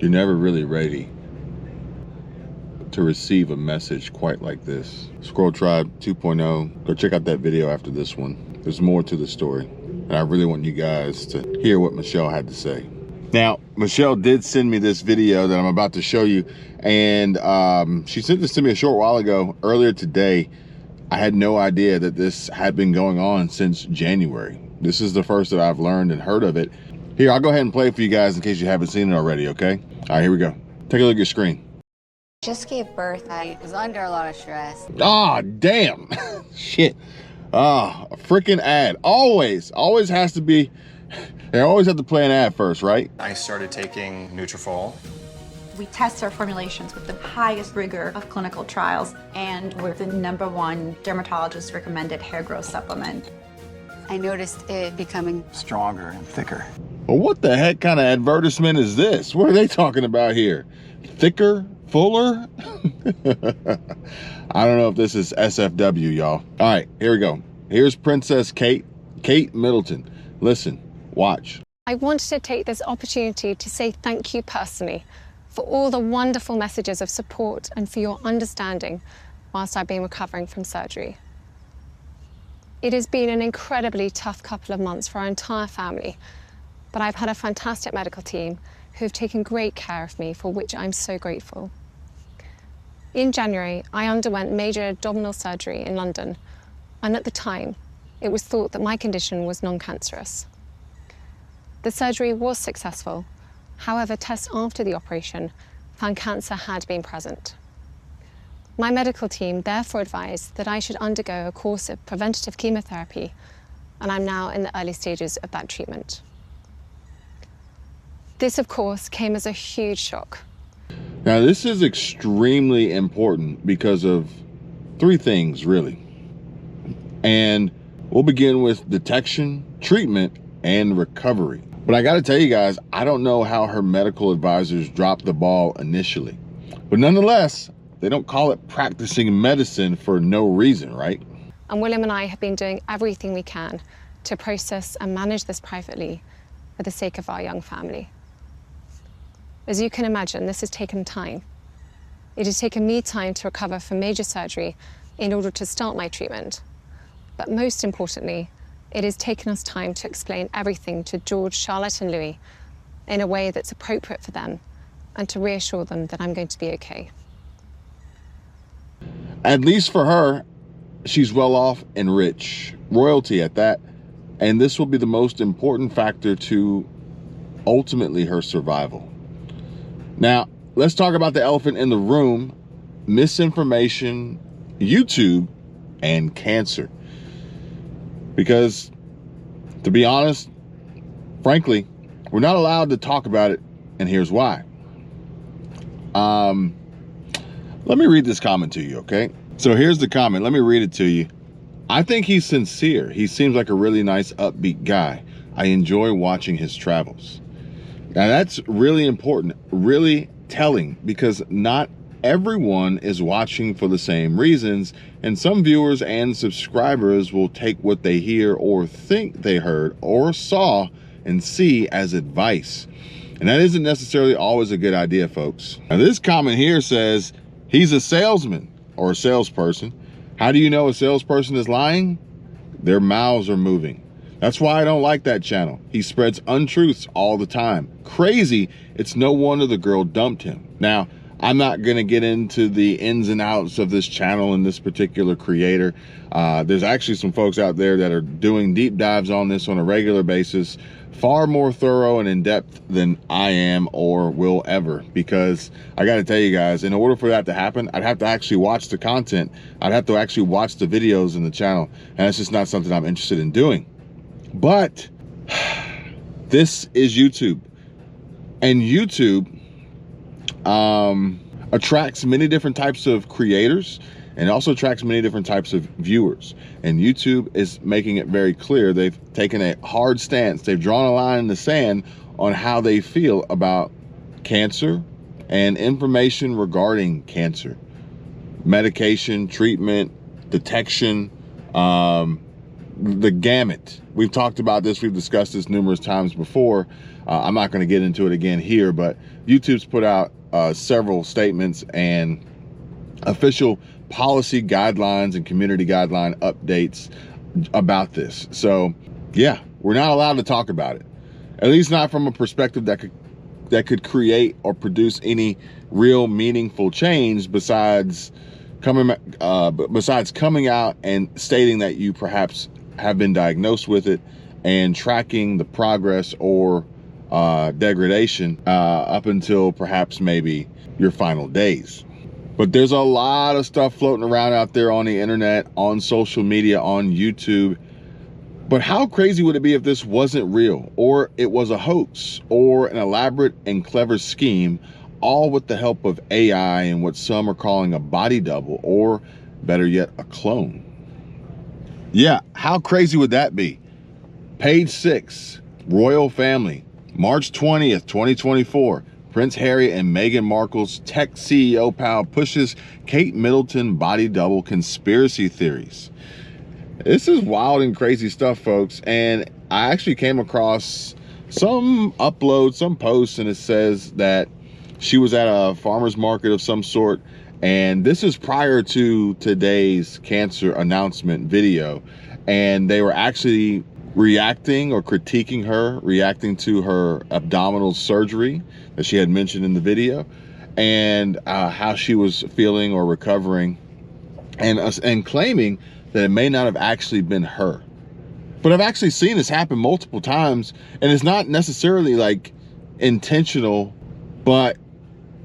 You're never really ready to receive a message quite like this. SquirrelTribe 2.0, go check out that video after this one. There's more to the story, and I really want you guys to hear what Michelle had to say. Now, Michelle did send me this video that I'm about to show you, and she sent this to me a short while ago, earlier today. I had no idea that this had been going on since January. This is the first that I've learned and heard of it. Here, I'll go ahead and play it for you guys in case you haven't seen it already, okay? All right, here we go. Take a look at your screen. Just gave birth. I was under a lot of stress. Ah, damn. Shit. Ah, a freaking ad. Always has to be, they always have to play an ad first, right? I started taking Nutrafol. We test our formulations with the highest rigor of clinical trials, and we're the #1 dermatologist recommended hair growth supplement. I noticed it becoming Stronger and thicker. Well, what the heck kind of advertisement is this? What are they talking about here? Thicker? Fuller? I don't know if this is SFW, y'all. All right, here we go. Here's Princess Kate Middleton. Listen, watch. I wanted to take this opportunity to say thank you personally for all the wonderful messages of support and for your understanding whilst I've been recovering from surgery. It has been an incredibly tough couple of months for our entire family, but I've had a fantastic medical team who have taken great care of me, for which I'm so grateful. In January, I underwent major abdominal surgery in London, and at the time, it was thought that my condition was non-cancerous. The surgery was successful. However, tests after the operation found cancer had been present. My medical team therefore advised that I should undergo a course of preventative chemotherapy, and I'm now in the early stages of that treatment. This, of course, came as a huge shock. Now, this is extremely important because of three things, really. And we'll begin with detection, treatment, and recovery. But I gotta tell you guys, I don't know how her medical advisors dropped the ball initially. But nonetheless, they don't call it practicing medicine for no reason, right? And William and I have been doing everything we can to process and manage this privately for the sake of our young family. As you can imagine, this has taken time. It has taken me time to recover from major surgery in order to start my treatment. But most importantly, it has taken us time to explain everything to George, Charlotte, and Louis in a way that's appropriate for them and to reassure them that I'm going to be okay. At least for her, she's well off and rich, royalty at that. And this will be the most important factor to ultimately her survival. Now, let's talk about the elephant in the room: misinformation, YouTube, and cancer. Because, to be honest, frankly, we're not allowed to talk about it, and here's why. Let me read this comment to you, okay? So here's the comment. Let me read it to you. I think he's sincere. He seems like a really nice, upbeat guy. I enjoy watching his travels. Now that's really important, really telling, because not everyone is watching for the same reasons, and some viewers and subscribers will take what they hear or think they heard or saw and see as advice. And that isn't necessarily always a good idea, folks. Now this comment here says, he's a salesman or a salesperson. How do you know a salesperson is lying? Their mouths are moving. That's why I don't like that channel. He spreads untruths all the time. Crazy, it's no wonder the girl dumped him. Now, I'm not gonna get into the ins and outs of this channel and this particular creator. There's actually some folks out there that are doing deep dives on this on a regular basis, far more thorough and in-depth than I am or will ever, because I gotta tell you guys, in order for that to happen, I'd have to actually watch the content. I'd have to actually watch the videos in the channel, and it's just not something I'm interested in doing. But this is YouTube, and YouTube attracts many different types of creators, and it also attracts many different types of viewers. And YouTube is making it very clear. They've taken a hard stance. They've drawn a line in the sand on how they feel about cancer and information regarding cancer, medication, treatment, detection, the gamut. We've talked about this, we've discussed this numerous times before. I'm not going to get into it again here, but YouTube's put out several statements and official policy guidelines and community guideline updates about this. So yeah, we're not allowed to talk about it, at least not from a perspective that could create or produce any real meaningful change besides coming out and stating that you perhaps have been diagnosed with it and tracking the progress or degradation up until perhaps maybe your final days. But there's a lot of stuff floating around out there on the internet, on social media, on YouTube. But how crazy would it be if this wasn't real, or it was a hoax, or an elaborate and clever scheme, all with the help of AI and what some are calling a body double, or better yet, a clone? Yeah, how crazy would that be? Page 6, Royal Family, March 20th, 2024. Prince Harry and Meghan Markle's tech CEO pal pushes Kate Middleton body double conspiracy theories. This is wild and crazy stuff, folks. And I actually came across some uploads, some posts, and it says that she was at a farmer's market of some sort. And this is prior to today's cancer announcement video. And they were actually reacting or critiquing her, reacting to her abdominal surgery that she had mentioned in the video, and how she was feeling or recovering, and claiming that it may not have actually been her. But I've actually seen this happen multiple times, and it's not necessarily like intentional, but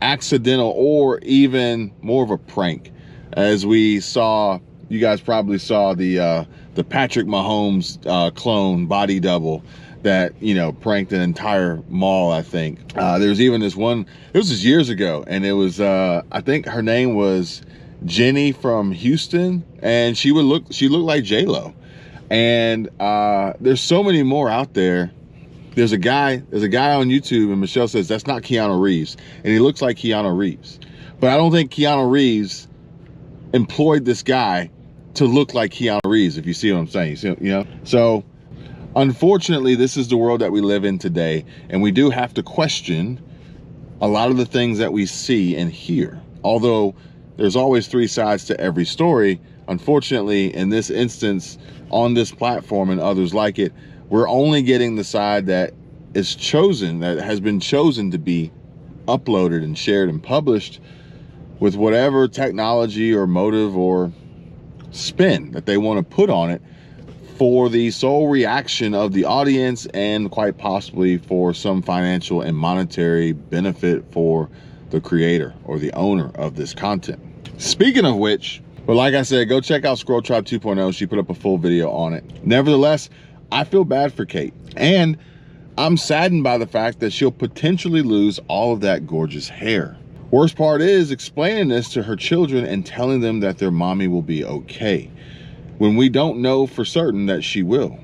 accidental, or even more of a prank. As we saw, you guys probably saw the Patrick Mahomes clone body double that, you know, pranked an entire mall, I think. There's even this one, this was years ago, and it was, I think her name was Jenny from Houston, and she looked like J-Lo. And there's so many more out there. There's a guy on YouTube, and Michelle says that's not Keanu Reeves, and he looks like Keanu Reeves. But I don't think Keanu Reeves employed this guy to look like Keanu Reeves, if you see what I'm saying. You know? So unfortunately, this is the world that we live in today, and we do have to question a lot of the things that we see and hear. Although there's always three sides to every story, unfortunately, in this instance, on this platform and others like it, we're only getting the side that is chosen, that has been chosen to be uploaded and shared and published with whatever technology or motive or spin that they want to put on it, for the sole reaction of the audience, and quite possibly for some financial and monetary benefit for the creator or the owner of this content. Speaking of which, but like I said, go check out SquirrelTribe 2.0. She put up a full video on it. Nevertheless, I feel bad for Kate, and I'm saddened by the fact that she'll potentially lose all of that gorgeous hair. Worst part is explaining this to her children and telling them that their mommy will be okay, when we don't know for certain that she will.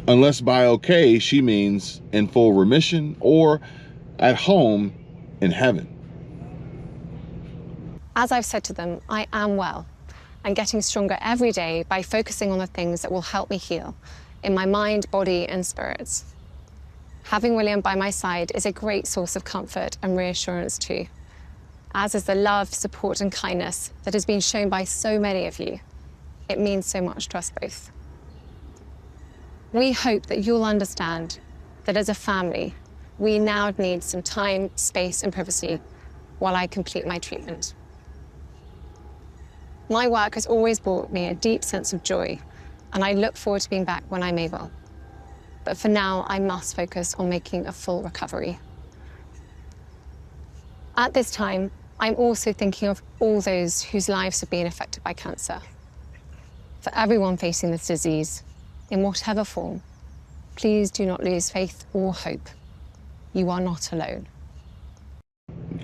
Unless by okay, she means in full remission or at home in heaven. As I've said to them, I am well and getting stronger every day by focusing on the things that will help me heal in my mind, body, and spirits. Having William by my side is a great source of comfort and reassurance too, as is the love, support, and kindness that has been shown by so many of you. It means so much to us both. We hope that you'll understand that as a family, we now need some time, space, and privacy while I complete my treatment. My work has always brought me a deep sense of joy, and I look forward to being back when I'm able. But for now, I must focus on making a full recovery. At this time, I'm also thinking of all those whose lives have been affected by cancer. For everyone facing this disease, in whatever form, please do not lose faith or hope. You are not alone.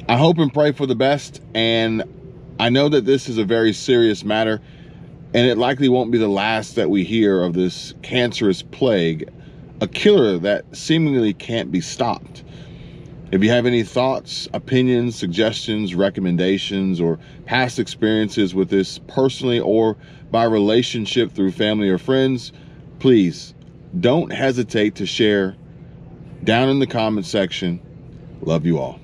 I hope and pray for the best, and I know that this is a very serious matter, and it likely won't be the last that we hear of this cancerous plague, a killer that seemingly can't be stopped. If you have any thoughts, opinions, suggestions, recommendations, or past experiences with this personally or by relationship through family or friends, please don't hesitate to share down in the comment section. Love you all.